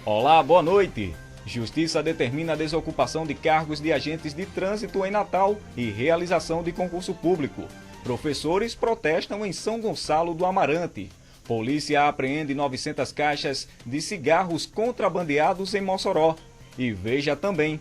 Olá, boa noite. Justiça determina a desocupação de cargos de agentes de trânsito em Natal e realização de concurso público. Professores protestam em São Gonçalo do Amarante. Polícia apreende 900 caixas de cigarros contrabandeados em Mossoró. E veja também: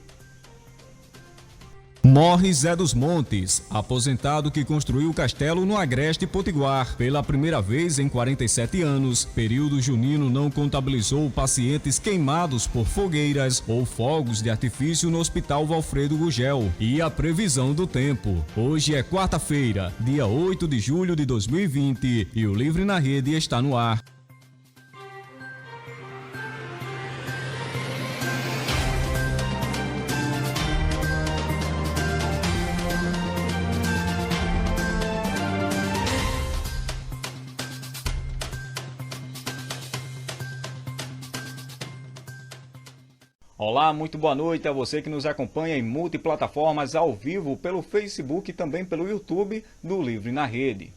morre Zé dos Montes, aposentado que construiu o castelo no Agreste Potiguar. Pela primeira vez em 47 anos, período junino não contabilizou pacientes queimados por fogueiras ou fogos de artifício no Hospital Valfredo Gugel. E a previsão do tempo. Hoje é quarta-feira, dia 8 de julho de 2020, e o Livre na Rede está no ar. Olá, muito boa noite a você que nos acompanha em multiplataformas ao vivo pelo Facebook e também pelo YouTube do Livre na Rede.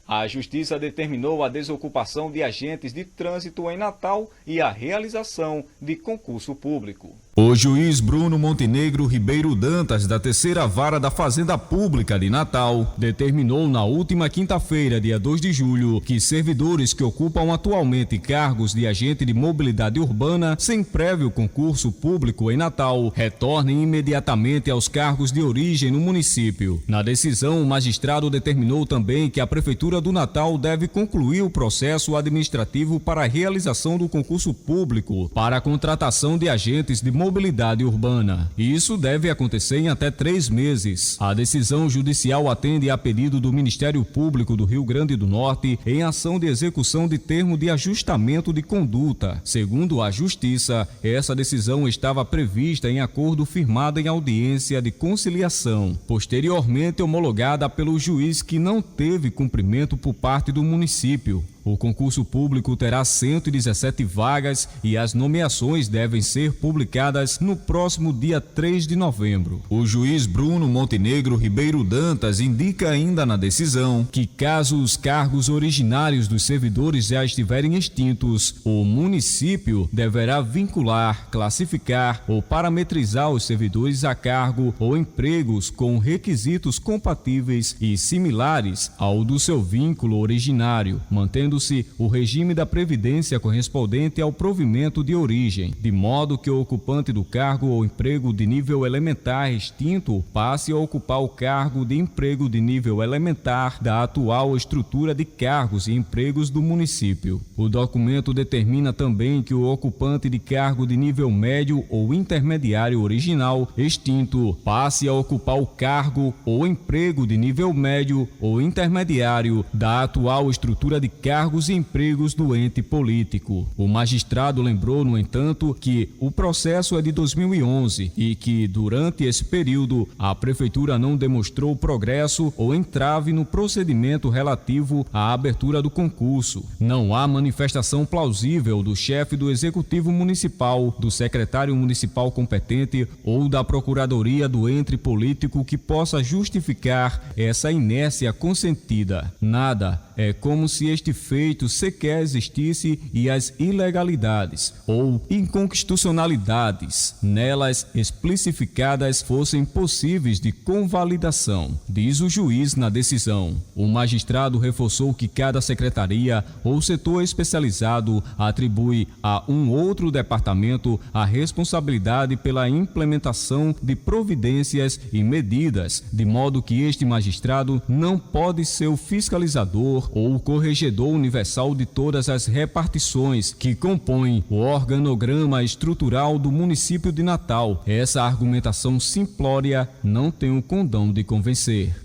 A Justiça determinou a desocupação de agentes de trânsito em Natal e a realização de concurso público. O juiz Bruno Montenegro Ribeiro Dantas, da Terceira Vara da Fazenda Pública de Natal, determinou na última quinta-feira, dia 2 de julho, que servidores que ocupam atualmente cargos de agente de mobilidade urbana sem prévio concurso público em Natal retornem imediatamente aos cargos de origem no município. Na decisão, o magistrado determinou também que a Prefeitura do Natal deve concluir o processo administrativo para a realização do concurso público para a contratação de agentes de mobilidade urbana. Isso deve acontecer em até 3 meses. A decisão judicial atende a pedido do Ministério Público do Rio Grande do Norte em ação de execução de termo de ajustamento de conduta. Segundo a Justiça, essa decisão estava prevista em acordo firmado em audiência de conciliação, posteriormente homologada pelo juiz, que não teve cumprimento por parte do município. O concurso público terá 117 vagas e as nomeações devem ser publicadas no próximo dia 3 de novembro. O juiz Bruno Montenegro Ribeiro Dantas indica ainda na decisão que, caso os cargos originários dos servidores já estiverem extintos, o município deverá vincular, classificar ou parametrizar os servidores a cargo ou empregos com requisitos compatíveis e similares ao do seu vínculo originário, mantendo-se o regime da previdência correspondente ao provimento de origem, de modo que o ocupante do cargo ou emprego de nível elementar extinto passe a ocupar o cargo de emprego de nível elementar da atual estrutura de cargos e empregos do município. O documento determina também que o ocupante de cargo de nível médio ou intermediário original extinto passe a ocupar o cargo ou emprego de nível médio ou intermediário da atual estrutura de cargos e empregos do ente político. O magistrado lembrou, no entanto, que o processo é de 2011 e que, durante esse período, a Prefeitura não demonstrou progresso ou entrave no procedimento relativo à abertura do concurso. Não há manifestação plausível do chefe do Executivo Municipal, do secretário municipal competente ou da Procuradoria do ente político que possa justificar essa inércia consentida. Nada. É como se este feito sequer existisse e as ilegalidades ou inconstitucionalidades nelas especificadas fossem possíveis de convalidação, diz o juiz na decisão. O magistrado reforçou que cada secretaria ou setor especializado atribui a um outro departamento a responsabilidade pela implementação de providências e medidas, de modo que este magistrado não pode ser o fiscalizador ou o corregedor universal de todas as repartições que compõem o organograma estrutural do município de Natal. Essa argumentação simplória não tem o condão de convencer.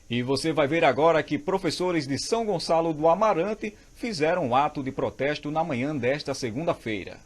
E você vai ver agora que professores de São Gonçalo do Amarante fizeram um ato de protesto na manhã desta segunda-feira.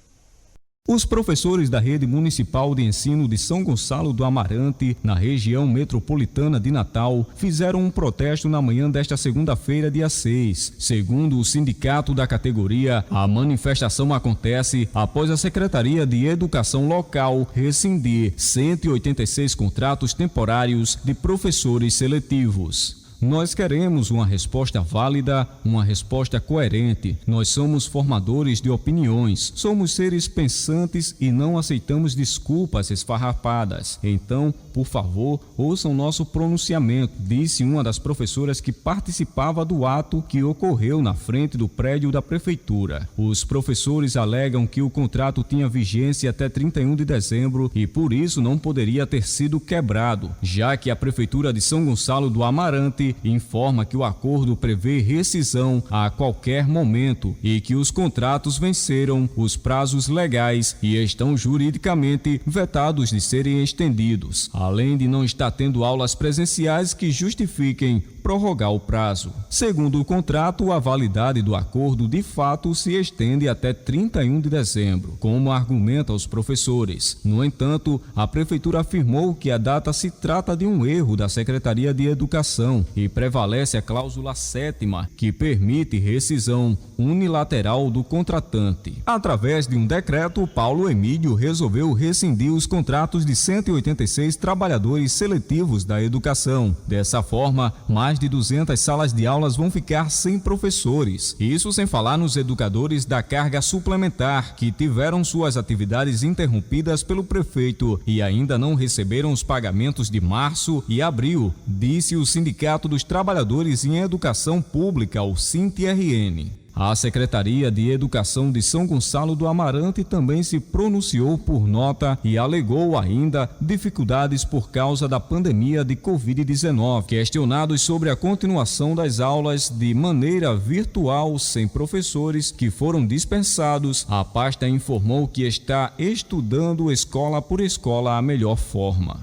Os professores da Rede Municipal de Ensino de São Gonçalo do Amarante, na região metropolitana de Natal, fizeram um protesto na manhã desta segunda-feira, dia 6. Segundo o sindicato da categoria, a manifestação acontece após a Secretaria de Educação local rescindir 186 contratos temporários de professores seletivos. Nós queremos uma resposta válida, uma resposta coerente. Nós somos formadores de opiniões, somos seres pensantes e não aceitamos desculpas esfarrapadas. Então, por favor, ouçam nosso pronunciamento, disse uma das professoras que participava do ato que ocorreu na frente do prédio da prefeitura. Os professores alegam que o contrato tinha vigência até 31 de dezembro e por isso não poderia ter sido quebrado, já que a prefeitura de São Gonçalo do Amarante informa que o acordo prevê rescisão a qualquer momento e que os contratos venceram os prazos legais e estão juridicamente vetados de serem estendidos, além de não estar tendo aulas presenciais que justifiquem prorrogar o prazo. Segundo o contrato, a validade do acordo de fato se estende até 31 de dezembro, como argumentam os professores. No entanto, a prefeitura afirmou que a data se trata de um erro da Secretaria de Educação e prevalece a cláusula 7ª, que permite rescisão unilateral do contratante. Através de um decreto, Paulo Emílio resolveu rescindir os contratos de 186 trabalhadores seletivos da educação. Dessa forma, mais de 200 salas de aulas vão ficar sem professores. Isso sem falar nos educadores da carga suplementar, que tiveram suas atividades interrompidas pelo prefeito e ainda não receberam os pagamentos de março e abril, disse o Sindicato dos Trabalhadores em Educação Pública, o SINTRN. A Secretaria de Educação de São Gonçalo do Amarante também se pronunciou por nota e alegou ainda dificuldades por causa da pandemia de Covid-19. Questionados sobre a continuação das aulas de maneira virtual sem professores que foram dispensados, a pasta informou que está estudando escola por escola a melhor forma.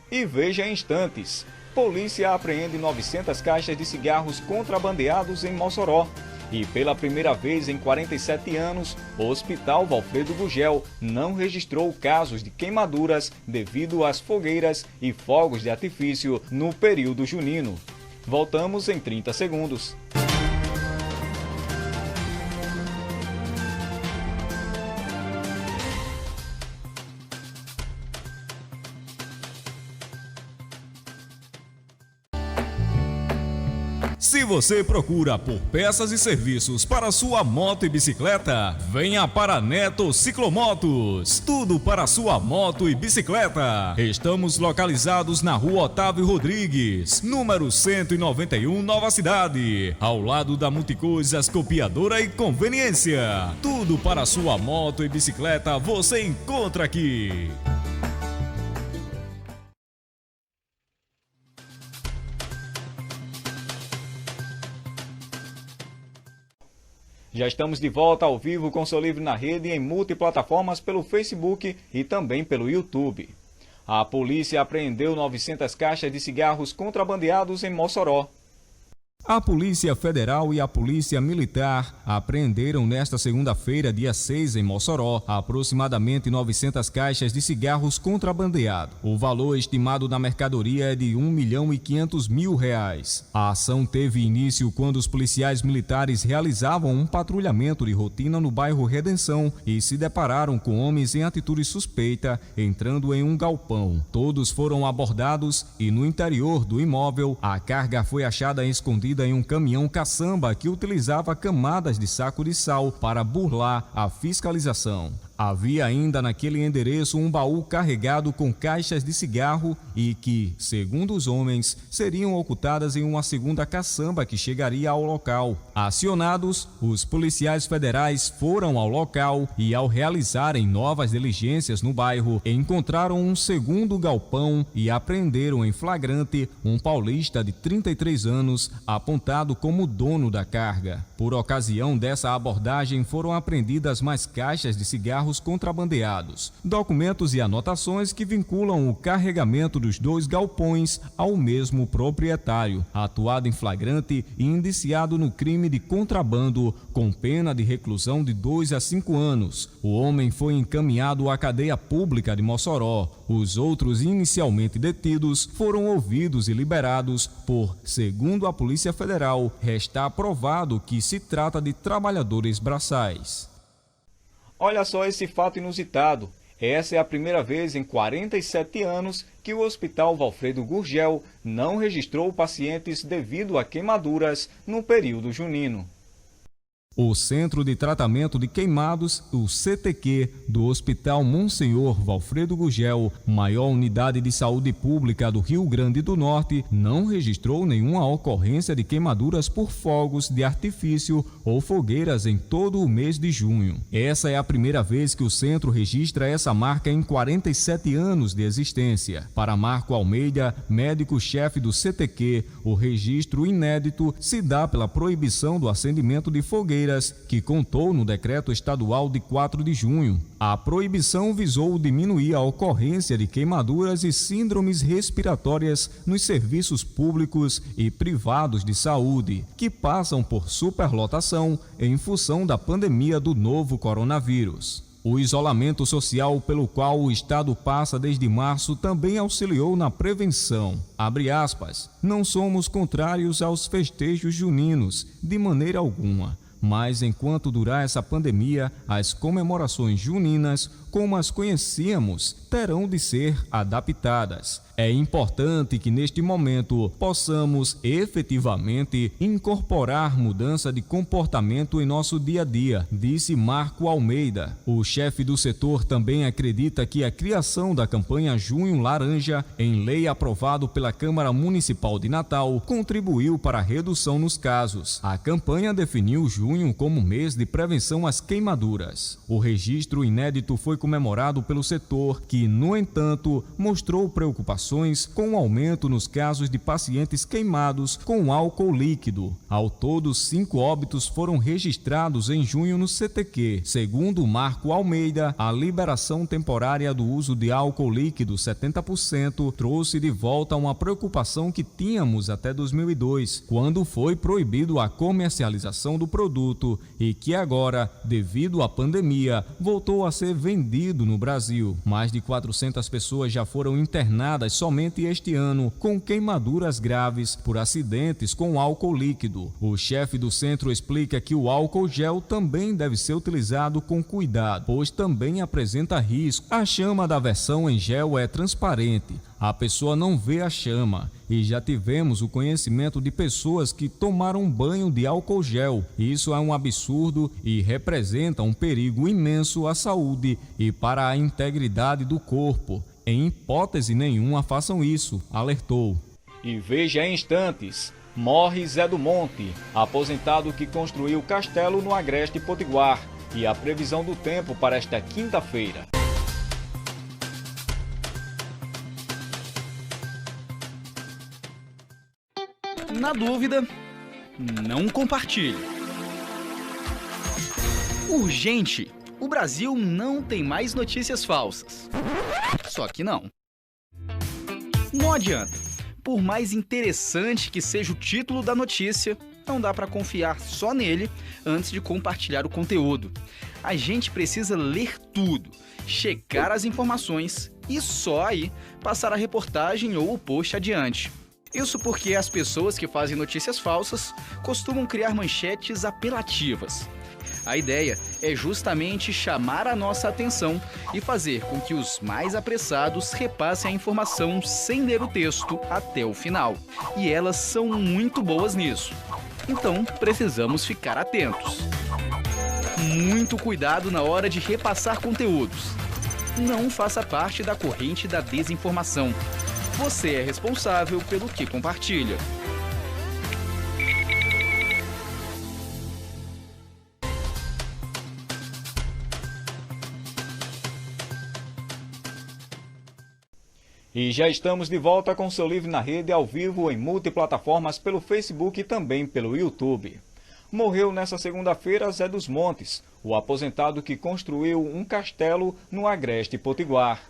E veja em instantes. Polícia apreende 900 caixas de cigarros contrabandeados em Mossoró. E pela primeira vez em 47 anos, o Hospital Valfredo Gugel não registrou casos de queimaduras devido às fogueiras e fogos de artifício no período junino. Voltamos em 30 segundos. Se você procura por peças e serviços para sua moto e bicicleta, venha para Neto Ciclomotos. Tudo para sua moto e bicicleta. Estamos localizados na Rua Otávio Rodrigues, número 191, Nova Cidade, ao lado da Multicoisas Copiadora e Conveniência. Tudo para sua moto e bicicleta você encontra aqui. Já estamos de volta ao vivo com Sou Livre na Rede em multiplataformas pelo Facebook e também pelo YouTube. A polícia apreendeu 900 caixas de cigarros contrabandeados em Mossoró. A Polícia Federal e a Polícia Militar apreenderam nesta segunda-feira, dia 6, em Mossoró, aproximadamente 900 caixas de cigarros contrabandeados. O valor estimado da mercadoria é de R$1.500.000. A ação teve início quando os policiais militares realizavam um patrulhamento de rotina no bairro Redenção e se depararam com homens em atitude suspeita entrando em um galpão. Todos foram abordados e no interior do imóvel a carga foi achada escondida em um caminhão caçamba que utilizava camadas de saco de sal para burlar a fiscalização. Havia ainda naquele endereço um baú carregado com caixas de cigarro e que, segundo os homens, seriam ocultadas em uma segunda caçamba que chegaria ao local. Acionados, os policiais federais foram ao local e, ao realizarem novas diligências no bairro, encontraram um segundo galpão e apreenderam em flagrante um paulista de 33 anos, apontado como dono da carga. Por ocasião dessa abordagem, foram apreendidas mais caixas de cigarros contrabandeados, documentos e anotações que vinculam o carregamento dos dois galpões ao mesmo proprietário, atuado em flagrante e indiciado no crime de contrabando, com pena de reclusão de 2 a 5 anos. O homem foi encaminhado à cadeia pública de Mossoró. Os outros inicialmente detidos foram ouvidos e liberados por, segundo a Polícia Federal, está provado que se trata de trabalhadores braçais. Olha só esse fato inusitado. Essa é a primeira vez em 47 anos que o Hospital Valfredo Gurgel não registrou pacientes devido a queimaduras no período junino. O Centro de Tratamento de Queimados, o CTQ, do Hospital Monsenhor Valfredo Gurgel, maior unidade de saúde pública do Rio Grande do Norte, não registrou nenhuma ocorrência de queimaduras por fogos de artifício ou fogueiras em todo o mês de junho. Essa é a primeira vez que o centro registra essa marca em 47 anos de existência. Para Marco Almeida, médico-chefe do CTQ, o registro inédito se dá pela proibição do acendimento de fogueiras que contou no decreto estadual de 4 de junho. A proibição visou diminuir a ocorrência de queimaduras e síndromes respiratórias nos serviços públicos e privados de saúde, que passam por superlotação em função da pandemia do novo coronavírus. O isolamento social pelo qual o Estado passa desde março também auxiliou na prevenção. Abre aspas, não somos contrários aos festejos juninos, de maneira alguma. Mas enquanto durar essa pandemia, as comemorações juninas, como as conhecíamos, terão de ser adaptadas. É importante que neste momento possamos efetivamente incorporar mudança de comportamento em nosso dia a dia, disse Marco Almeida. O chefe do setor também acredita que a criação da campanha Junho Laranja, em lei aprovado pela Câmara Municipal de Natal, contribuiu para a redução nos casos. A campanha definiu junho como mês de prevenção às queimaduras. O registro inédito foi comemorado pelo setor, que, no entanto, mostrou preocupações com o aumento nos casos de pacientes queimados com álcool líquido. Ao todo, 5 óbitos foram registrados em junho no CTQ. Segundo Marco Almeida, a liberação temporária do uso de álcool líquido 70% trouxe de volta uma preocupação que tínhamos até 2002, quando foi proibido a comercialização do produto e que agora, devido à pandemia, voltou a ser vendido no Brasil. Mais de 400 pessoas já foram internadas somente este ano com queimaduras graves por acidentes com álcool líquido. O chefe do centro explica que o álcool gel também deve ser utilizado com cuidado, pois também apresenta risco. A chama da versão em gel é transparente. A pessoa não vê a chama e já tivemos o conhecimento de pessoas que tomaram banho de álcool gel. Isso é um absurdo e representa um perigo imenso à saúde e para a integridade do corpo. Em hipótese nenhuma façam isso, alertou. E veja em instantes, morre Zé do Monte, aposentado que construiu castelo no Agreste Potiguar, e a previsão do tempo para esta quinta-feira. Na dúvida, não compartilhe. Urgente! O Brasil não tem mais notícias falsas. Só que não. Não adianta. Por mais interessante que seja o título da notícia, não dá para confiar só nele antes de compartilhar o conteúdo. A gente precisa ler tudo, checar as informações e só aí passar a reportagem ou o post adiante. Isso porque as pessoas que fazem notícias falsas costumam criar manchetes apelativas. A ideia é justamente chamar a nossa atenção e fazer com que os mais apressados repassem a informação sem ler o texto até o final. E elas são muito boas nisso. Então, precisamos ficar atentos. Muito cuidado na hora de repassar conteúdos. Não faça parte da corrente da desinformação. Você é responsável pelo que compartilha. E já estamos de volta com seu Livre na Rede, ao vivo em multiplataformas pelo Facebook e também pelo YouTube. Morreu nesta segunda-feira Zé dos Montes, o aposentado que construiu um castelo no Agreste Potiguar.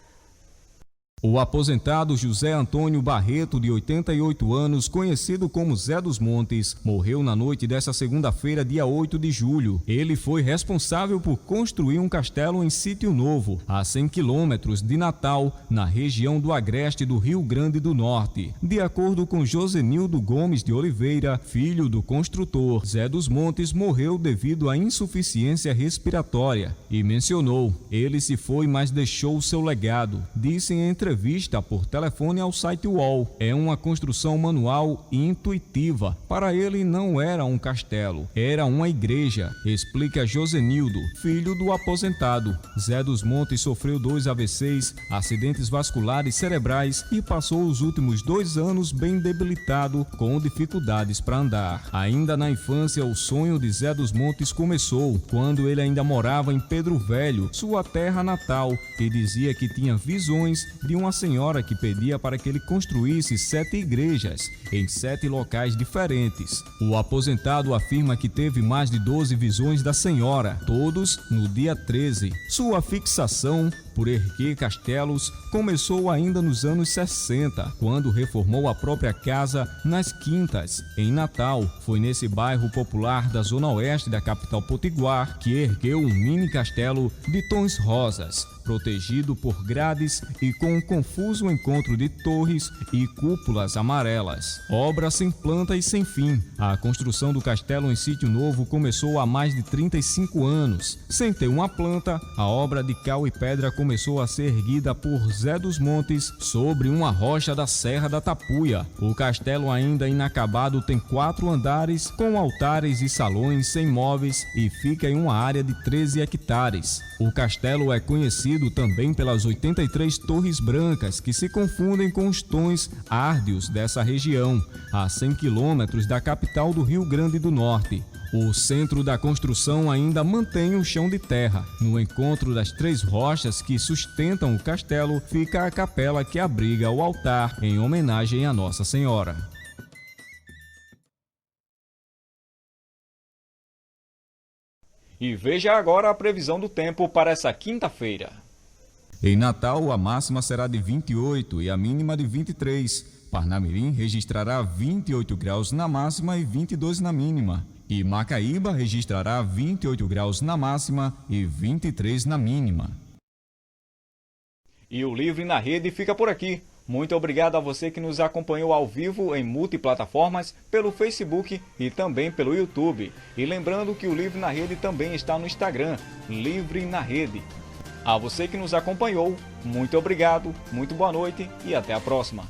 O aposentado José Antônio Barreto, de 88 anos, conhecido como Zé dos Montes, morreu na noite desta segunda-feira, dia 8 de julho. Ele foi responsável por construir um castelo em Sítio Novo, a 100 quilômetros de Natal, na região do Agreste do Rio Grande do Norte. De acordo com Josenildo Gomes de Oliveira, filho do construtor, Zé dos Montes morreu devido à insuficiência respiratória e mencionou: ele se foi, mas deixou seu legado. Disse em entrevista por telefone ao site UOL. É uma construção manual e intuitiva. Para ele não era um castelo, era uma igreja, explica Josenildo, filho do aposentado. Zé dos Montes sofreu 2 AVCs, acidentes vasculares cerebrais e passou os últimos 2 anos bem debilitado, com dificuldades para andar. Ainda na infância, o sonho de Zé dos Montes começou quando ele ainda morava em Pedro Velho, sua terra natal, e dizia que tinha visões de uma senhora que pedia para que ele construísse 7 igrejas em 7 locais diferentes. O aposentado afirma que teve mais de 12 visões da senhora, todos no dia 13. Sua fixação por erguer castelos começou ainda nos anos 60, quando reformou a própria casa nas Quintas, em Natal. Foi nesse bairro popular da zona oeste da capital potiguar que ergueu um mini castelo de tons rosas, protegido por grades e com um confuso encontro de torres e cúpulas amarelas. Obra sem planta e sem fim. A construção do castelo em Sítio Novo começou há mais de 35 anos. Sem ter uma planta, a obra de cal e pedra começou a ser erguida por Zé dos Montes sobre uma rocha da Serra da Tapuia. O castelo, ainda inacabado, tem 4 andares com altares e salões sem móveis e fica em uma área de 13 hectares. O castelo é conhecido também pelas 83 torres brancas que se confundem com os tons árdeos dessa região, a 100 quilômetros da capital do Rio Grande do Norte. O centro da construção ainda mantém o chão de terra. No encontro das 3 rochas que sustentam o castelo, fica a capela que abriga o altar em homenagem a Nossa Senhora. E veja agora a previsão do tempo para essa quinta-feira. Em Natal, a máxima será de 28 e a mínima de 23. Parnamirim registrará 28 graus na máxima e 22 na mínima. E Macaíba registrará 28 graus na máxima e 23 na mínima. E o Livre na Rede fica por aqui. Muito obrigado a você que nos acompanhou ao vivo em multiplataformas, pelo Facebook e também pelo YouTube. E lembrando que o Livre na Rede também está no Instagram, Livre na Rede. A você que nos acompanhou, muito obrigado, muito boa noite e até a próxima.